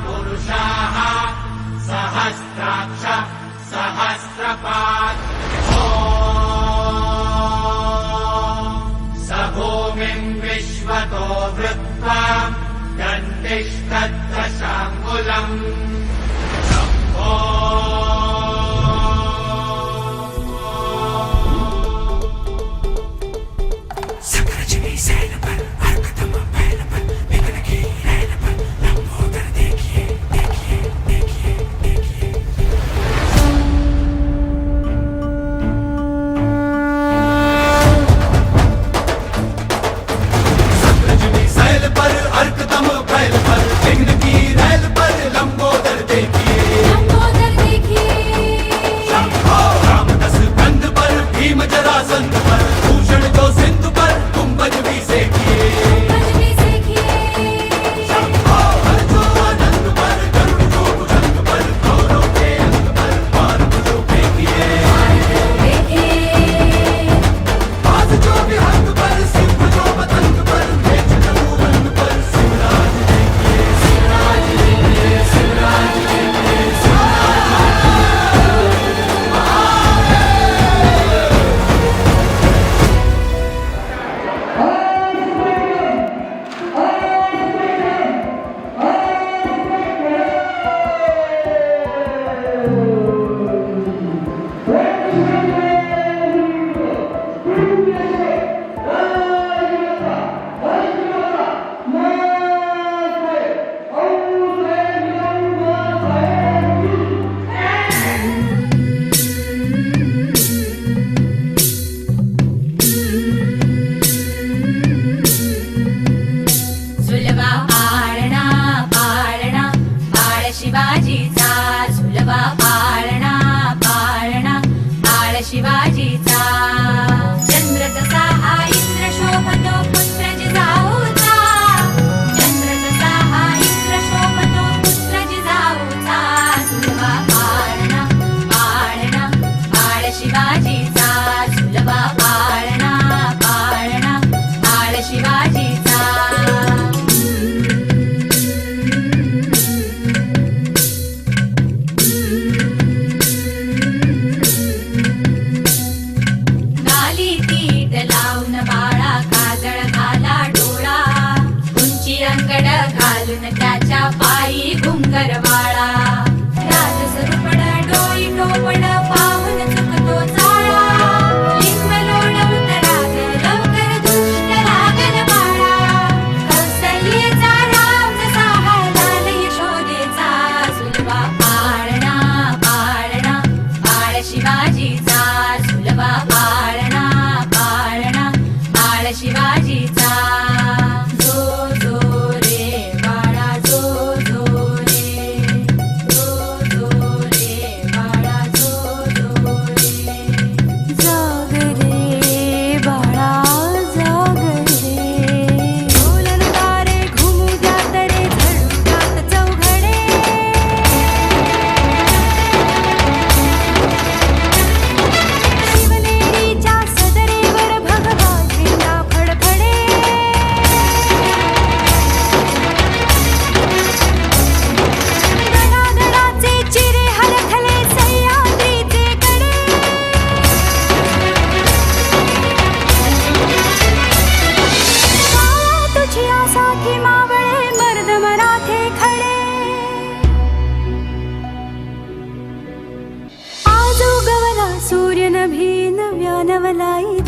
पुरुषाः सहस्राक्ष सहस्रपात् स भूमिम् विश्वतो वृत्वा दन्तिष्ठद्दशाङ्गुलम् शिवाजीचा चंद्र तसा हा इंद्र शोभतो पुत्र जिजाऊचा चंद्र तसा हा इंद्र शोभतो पुत्र जिजाऊचा सुलभा पाळणा पाळणा पाळ शिवाजीचा सुलभा पाळणा पाळणा पाळ शिवाजीचा त्याच्या पायी घुंगरवाळा राजसरुपण डोई टोपण पाहून चुकतो चाळा लिंब लोळ उतराग लवकर दुष्ट लागल बाळा कौसल्येचा राम जसा लाल यशोदेचा सुलभा पाळणा पाळणा पाळ शिवाजीचा सुलभा पाळणा पाळणा पाळ शिवाजीचा सूर्य नभी नव्या नवलाई